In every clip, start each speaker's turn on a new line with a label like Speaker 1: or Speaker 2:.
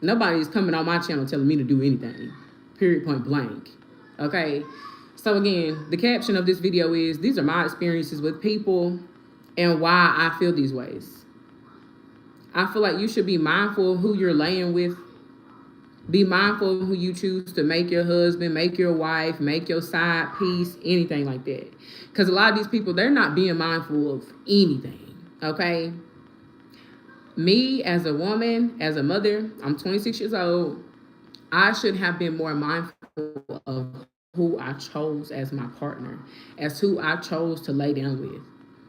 Speaker 1: Nobody's coming on my channel telling me to do anything. Period, point blank. Okay? So again, the caption of this video is, these are my experiences with people and why I feel these ways. I feel like you should be mindful of who you're laying with. Be mindful of who you choose to make your husband, make your wife, make your side piece, anything like that. Because a lot of these people, they're not being mindful of anything, okay? Me, as a woman, as a mother, I'm 26 years old. I should have been more mindful of who I chose as my partner, as who I chose to lay down with.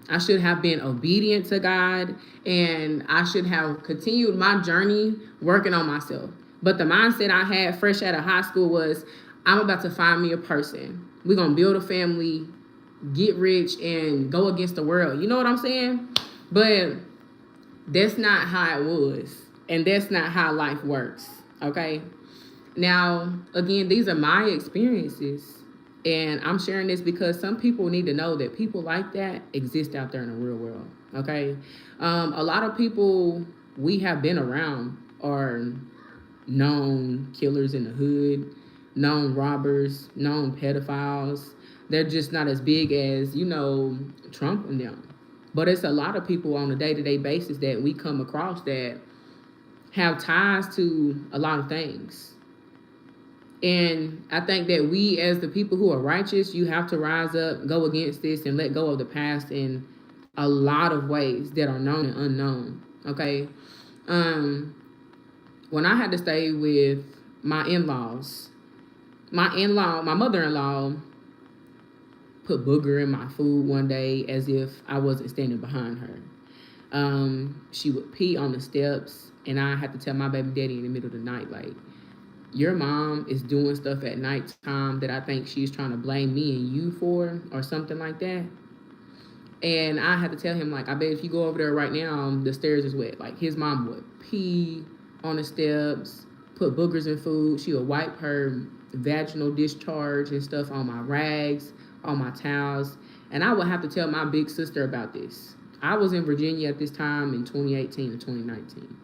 Speaker 1: I should have been obedient to God, and I should have continued my journey working on myself. But the mindset I had fresh out of high school was, I'm about to find me a person. We're going to build a family, get rich, and go against the world. You know what I'm saying? But that's not how it was. And that's not how life works. Okay? Now, again, these are my experiences. And I'm sharing this because some people need to know that people like that exist out there in the real world. Okay? A lot of people we have been around are known killers in the hood, known robbers, known pedophiles. They're just not as big as, Trump and them. But it's a lot of people on a day-to-day basis that we come across that have ties to a lot of things. And I think that we, as the people who are righteous, you have to rise up, go against this, and let go of the past in a lot of ways that are known and unknown. Okay? When I had to stay with my in-laws, my mother-in-law put booger in my food one day as if I wasn't standing behind her. She would pee on the steps, and I had to tell my baby daddy in the middle of the night, like, your mom is doing stuff at nighttime that I think she's trying to blame me and you for, or something like that. And I had to tell him, like, I bet if you go over there right now, the stairs is wet. Like, his mom would pee on the steps, put boogers in food. She would wipe her vaginal discharge and stuff on my rags, on my towels. And I would have to tell my big sister about this. I was in Virginia at this time in 2018 and 2019.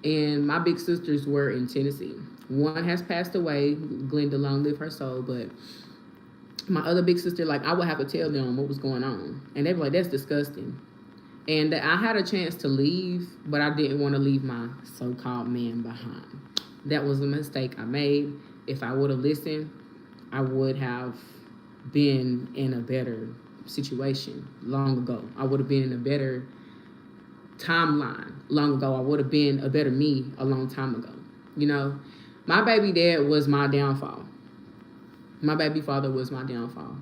Speaker 1: And my big sisters were in Tennessee. One has passed away, Glenda, long live her soul, but my other big sister, like, I would have to tell them what was going on. And they were like, that's disgusting. And I had a chance to leave, but I didn't want to leave my so-called man behind. That was a mistake I made. If I would have listened, I would have been in a better situation long ago. I would have been in a better timeline long ago. I would have been a better me a long time ago. My baby dad was my downfall. My baby father was my downfall.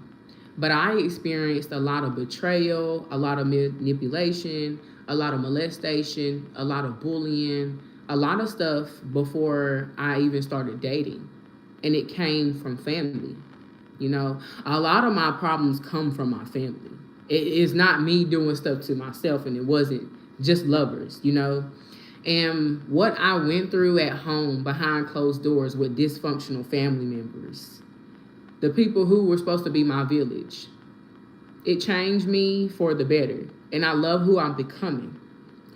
Speaker 1: But I experienced a lot of betrayal, a lot of manipulation, a lot of molestation, a lot of bullying, a lot of stuff before I even started dating. And it came from family. A lot of my problems come from my family. It is not me doing stuff to myself, and it wasn't just lovers, And what I went through at home behind closed doors with dysfunctional family members, the people who were supposed to be my village, it changed me for the better. And I love who I'm becoming.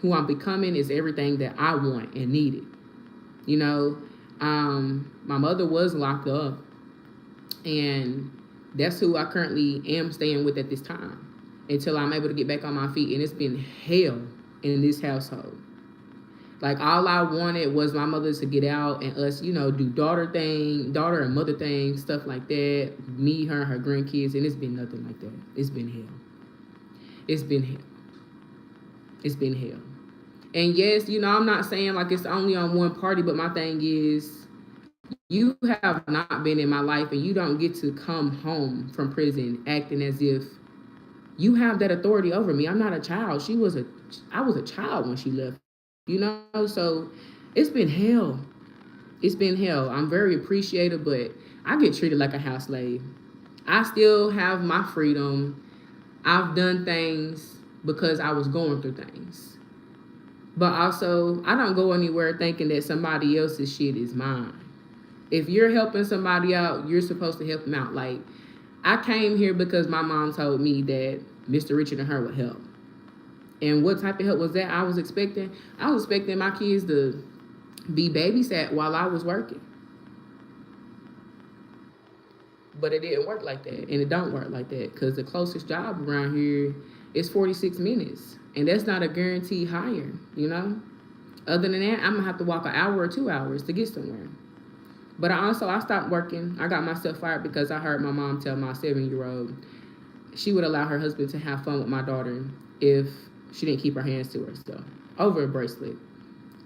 Speaker 1: Who I'm becoming is everything that I want and needed. My mother was locked up, and that's who I currently am staying with at this time until I'm able to get back on my feet. And it's been hell in this household. Like, all I wanted was my mother to get out and us, do daughter and mother thing, stuff like that. Me, her, and her grandkids, and it's been nothing like that. It's been hell. It's been hell. It's been hell. And yes, I'm not saying like it's only on one party, but my thing is, you have not been in my life, and you don't get to come home from prison acting as if you have that authority over me. I'm not a child. I was a child when she left. So it's been hell. It's been hell. I'm very appreciative, but I get treated like a house slave. I still have my freedom. I've done things because I was going through things. But also, I don't go anywhere thinking that somebody else's shit is mine. If you're helping somebody out, you're supposed to help them out. Like, I came here because my mom told me that Mr. Richard and her would help. And what type of help was that I was expecting? I was expecting my kids to be babysat while I was working. But it didn't work like that, and it don't work like that, because the closest job around here is 46 minutes, and that's not a guaranteed hire, you know? Other than that, I'm gonna have to walk an hour or 2 hours to get somewhere. But I stopped working. I got myself fired because I heard my mom tell my 7-year-old she would allow her husband to have fun with my daughter if she didn't keep her hands to herself over a bracelet.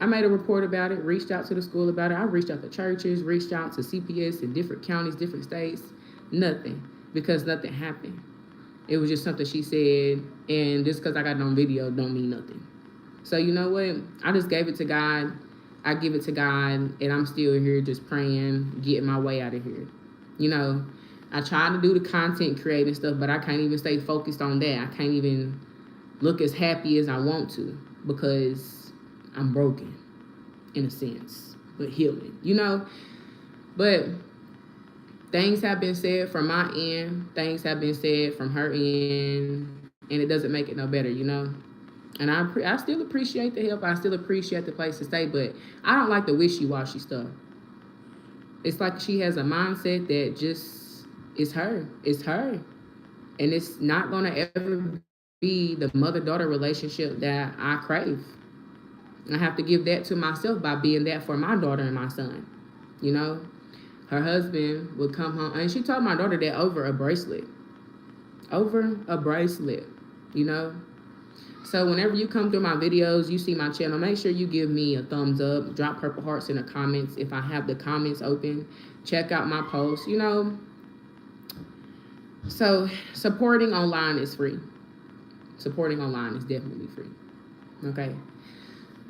Speaker 1: I made a report about it, reached out to the school about it. I reached out to churches, reached out to CPS in different counties, different states. Nothing, because nothing happened. It was just something she said, and just because I got it on video don't mean nothing. So you know what? I just gave it to God. I give it to God, and I'm still here just praying, getting my way out of here. You know, I try to do the content creating stuff, but I can't even stay focused on that. I can't even look as happy as I want to because I'm broken, in a sense, but healing, you know? But things have been said from my end, things have been said from her end, and it doesn't make it no better, you know? And I still appreciate the help. I still appreciate the place to stay, but I don't like the wishy-washy stuff. It's like she has a mindset that just is her. It's her. And it's not going to ever be the mother-daughter relationship that I crave. I have to give that to myself by being that for my daughter and my son. You know? Her husband would come home, and she told my daughter that over a bracelet. Over a bracelet, you know? So whenever you come through my videos, you see my channel, make sure you give me a thumbs up, drop purple hearts in the comments. If I have the comments open, check out my posts, you know. So supporting online is free. Supporting online is definitely free, okay?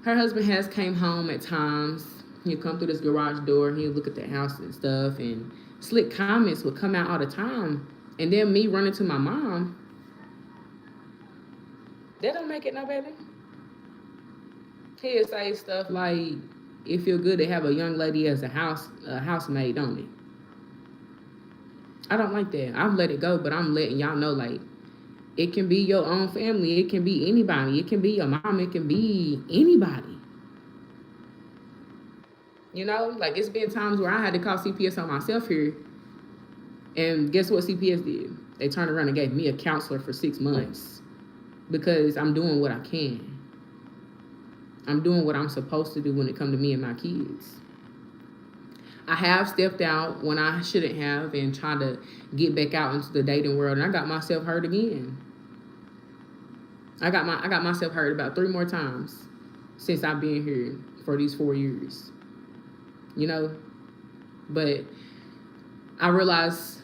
Speaker 1: Her husband has came home at times. He'd come through this garage door, he'd look at the house and stuff, and slick comments would come out all the time. And then me running to my mom, that don't make it no better. He'll say stuff like, it feel good to have a young lady as a housemaid, don't it? I don't like that. I've let it go, but I'm letting y'all know, like, it can be your own family. It can be anybody. It can be your mom. It can be anybody. You know, like, it's been times where I had to call CPS on myself here, and guess what CPS did? They turned around and gave me a counselor for 6 months. Because I'm doing what I can. I'm doing what I'm supposed to do when it comes to me and my kids. I have stepped out when I shouldn't have and tried to get back out into the dating world, and I got myself hurt again. I got myself hurt about 3 more times since I've been here for these 4 years. You know? But I realized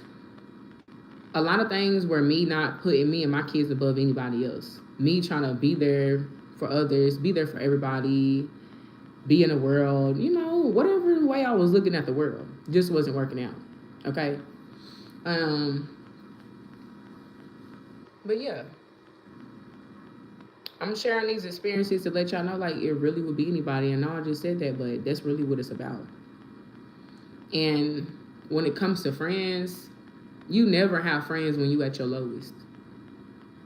Speaker 1: a lot of things were me not putting me and my kids above anybody else. Me trying to be there for others, be there for everybody, be in the world, you know, whatever way I was looking at the world. Just wasn't working out. Okay? But yeah. I'm sharing these experiences to let y'all know, like, it really would be anybody. I know I just said that, but that's really what it's about. And when it comes to friends, you never have friends when you at your lowest.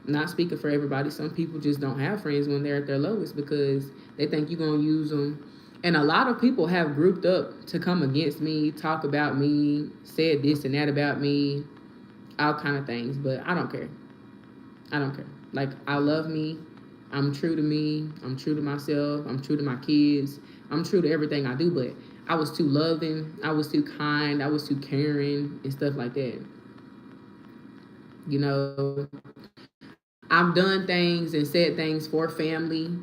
Speaker 1: Not speaking for everybody. Some people just don't have friends when they're at their lowest because they think you're going to use them. And a lot of people have grouped up to come against me, talk about me, said this and that about me, all kind of things. But I don't care. I don't care. Like, I love me. I'm true to me. I'm true to myself. I'm true to my kids. I'm true to everything I do. But I was too loving. I was too kind. I was too caring and stuff like that. You know, I've done things and said things for family,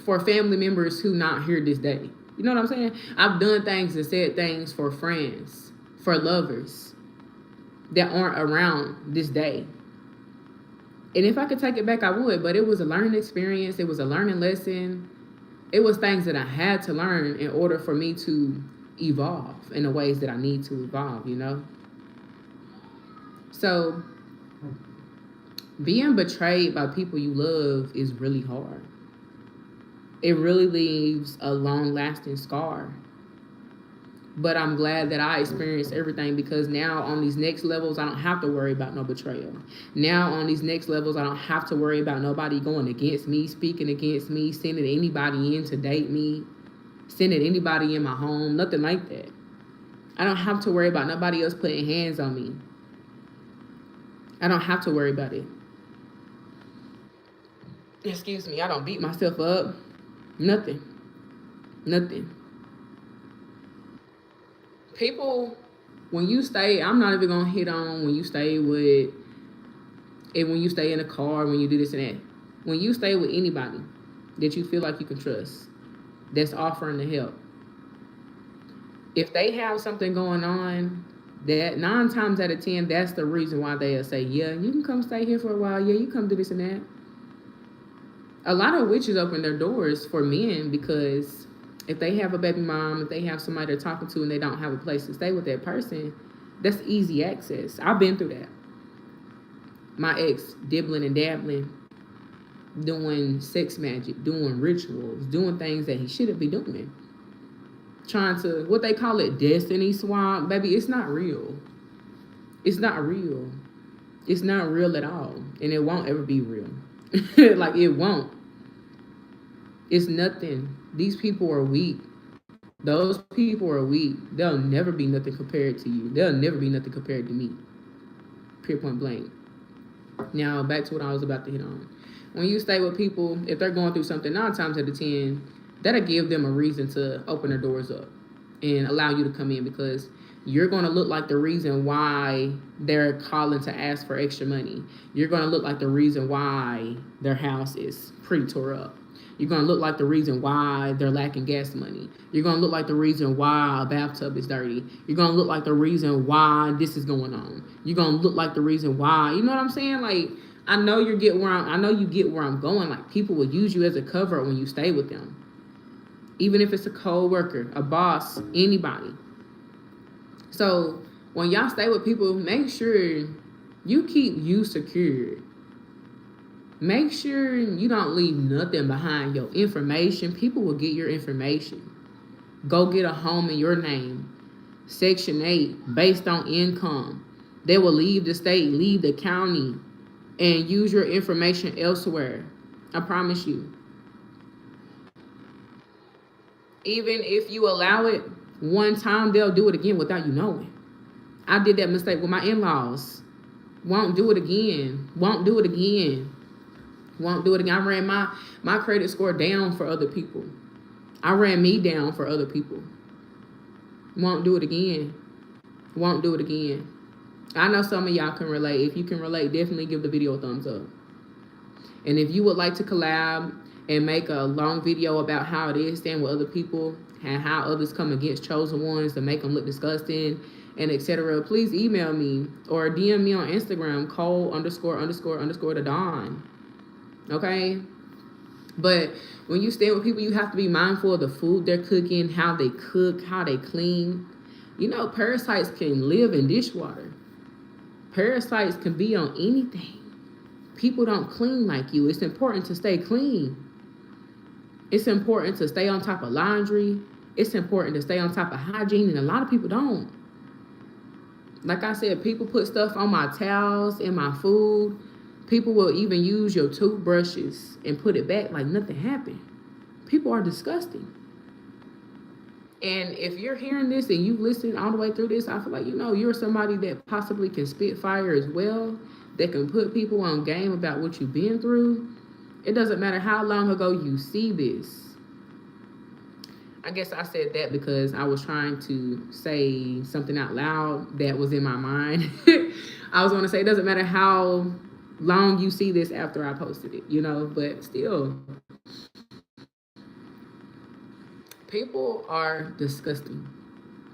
Speaker 1: for family members who not here this day. You know what I'm saying? I've done things and said things for friends, for lovers that aren't around this day. And if I could take it back, I would, but it was a learning experience. It was a learning lesson. It was things that I had to learn in order for me to evolve in the ways that I need to evolve, you know? So being betrayed by people you love is really hard. It really leaves a long-lasting scar. But I'm glad that I experienced everything, because now on these next levels, I don't have to worry about no betrayal. Now on these next levels, I don't have to worry about nobody going against me, speaking against me, sending anybody in to date me, sending anybody in my home, nothing like that. I don't have to worry about nobody else putting hands on me. I don't have to worry about it. Excuse me, I don't beat myself up. Nothing. Nothing. People, when you stay, I'm not even gonna hit on when you stay with, and when you stay in a car, when you do this and that. When you stay with anybody that you feel like you can trust, that's offering to help, if they have something going on, that 9 times out of 10, that's the reason why they'll say, yeah, you can come stay here for a while. Yeah, you come do this and that. A lot of witches open their doors for men because if they have a baby mom, if they have somebody they're talking to and they don't have a place to stay with that person, that's easy access. I've been through that. My ex dibbling and dabbling, doing sex magic, doing rituals, doing things that he shouldn't be doing. Trying to, what they call it, destiny swap. Baby, it's not real. It's not real. It's not real at all. And it won't ever be real. Like, it won't. It's nothing. These people are weak. Those people are weak. They'll never be nothing compared to you. They'll never be nothing compared to me. Pure point blank. Now, back to what I was about to hit on. When you stay with people, if they're going through something 9 times out of 10, that'll give them a reason to open their doors up and allow you to come in, because you're going to look like the reason why they're calling to ask for extra money. You're going to look like the reason why their house is pretty tore up. You're going to look like the reason why they're lacking gas money. You're going to look like the reason why a bathtub is dirty. You're going to look like the reason why this is going on. You're going to look like the reason why, you know what I'm saying? Like, I know you get where I'm going. Like, people will use you as a cover when you stay with them. Even if it's a co-worker, a boss, anybody. So when y'all stay with people, make sure you keep you secured. Make sure you don't leave nothing behind. Your information, people will get your information. Go get a home in your name. Section 8, based on income. They will leave the state, leave the county, and use your information elsewhere. I promise you. Even if you allow it one time, they'll do it again without you knowing. I did that mistake with my in-laws. Won't do it again. Won't do it again. Won't do it again. I ran my credit score down for other people. I ran me down for other people. Won't do it again. Won't do it again. I know some of y'all can relate. If you can relate, definitely give the video a thumbs up. And if you would like to collab and make a long video about how it is staying with other people and how others come against chosen ones to make them look disgusting and etc., please email me or DM me on Instagram, Cole____ the Dawn. Okay? But when you stay with people, you have to be mindful of the food they're cooking, how they cook, how they clean. You know, parasites can live in dishwater. Parasites can be on anything. People don't clean like you. It's important to stay clean. It's important to stay on top of laundry. It's important to stay on top of hygiene, and a lot of people don't. Like I said, people put stuff on my towels and my food. People will even use your toothbrushes and put it back like nothing happened. People are disgusting. And if you're hearing this and you've listened all the way through this, I feel like, you're somebody that possibly can spit fire as well, that can put people on game about what you've been through. It doesn't matter how long ago you see this. I guess I said that because I was trying to say something out loud that was in my mind. I was going to say, it doesn't matter how long you see this after I posted it, but still. People are disgusting.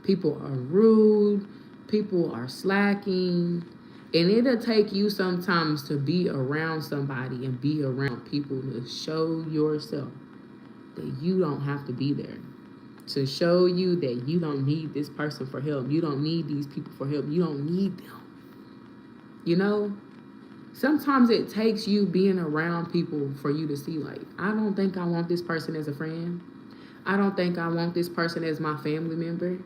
Speaker 1: People are rude. People are slacking. And it'll take you sometimes to be around somebody and be around people to show yourself that you don't have to be there. To show you that you don't need this person for help. You don't need these people for help. You don't need them. Sometimes it takes you being around people for you to see, like, I don't think I want this person as a friend. I don't think I want this person as my family member.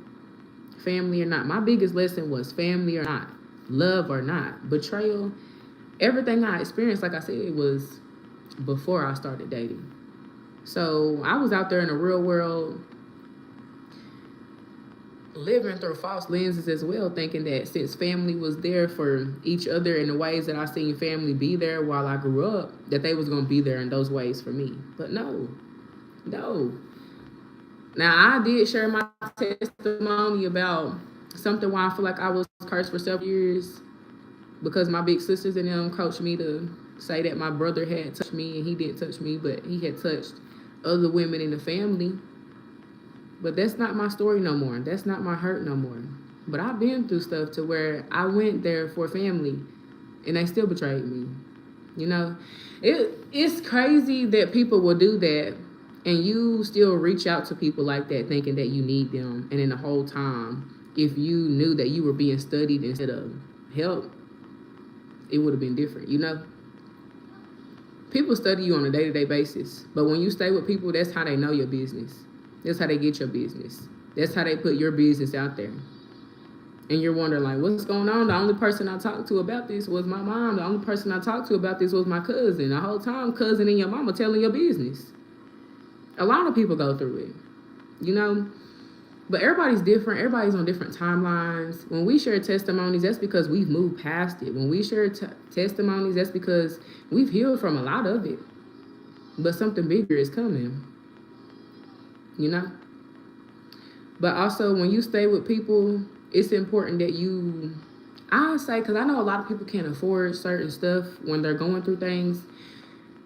Speaker 1: family or not. My biggest lesson was family or not, love or not, betrayal. Everything I experienced, like I said, it was before I started dating. So I was out there in the real world living through false lenses as well, thinking that since family was there for each other in the ways that I seen family be there while I grew up, that they was going to be there in those ways for me. But no. Now, I did share my testimony about something why I feel like I was cursed for several years, because my big sisters and them coached me to say that my brother had touched me, and he didn't touch me, but he had touched other women in the family. But that's not my story no more. That's not my hurt no more. But I've been through stuff to where I went there for family and they still betrayed me. You know, it's crazy that people will do that and you still reach out to people like that thinking that you need them. And in the whole time, if you knew that you were being studied instead of help, it would have been different, you know? People study you on a day-to-day basis. But when you stay with people, that's how they know your business. That's how they get your business. That's how they put your business out there. And you're wondering, like, what's going on? The only person I talked to about this was my mom. The only person I talked to about this was my cousin. The whole time, cousin and your mama telling your business. A lot of people go through it, you know? But everybody's different. Everybody's on different timelines. When we share testimonies, that's because we've moved past it. When we share testimonies, that's because we've healed from a lot of it. But something bigger is coming. You know? But also, when you stay with people, it's important that you, I say, because I know a lot of people can't afford certain stuff when they're going through things.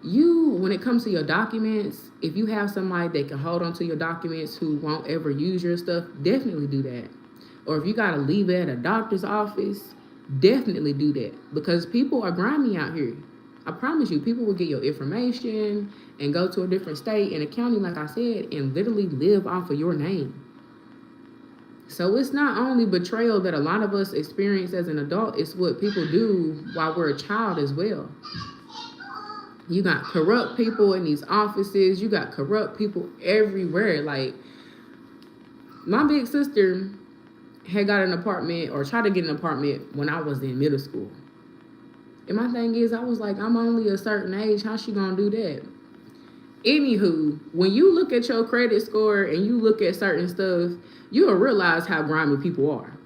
Speaker 1: When it comes to your documents, if you have somebody that can hold on to your documents who won't ever use your stuff, definitely do that. Or if you got to leave it at a doctor's office, definitely do that. Because people are grimy out here. I promise you, people will get your information and go to a different state and a county, like I said, and literally live off of your name. So it's not only betrayal that a lot of us experience as an adult, it's what people do while we're a child as well. You got corrupt people in these offices. You got corrupt people everywhere. Like, my big sister had got an apartment or tried to get an apartment when I was in middle school. And my thing is, I was like, I'm only a certain age. How's she gonna do that? Anywho, when you look at your credit score and you look at certain stuff, you'll realize how grimy people are.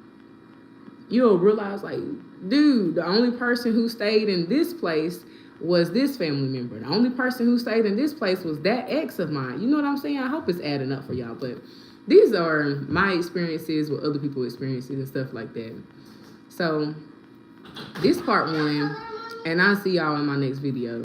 Speaker 1: You'll realize, like, dude, the only person who stayed in this place was this family member. The only person who stayed in this place was that ex of mine. You know what I'm saying? I hope it's adding up for y'all. But these are my experiences with other people's experiences and stuff like that. So this part one, and I'll see y'all in my next video.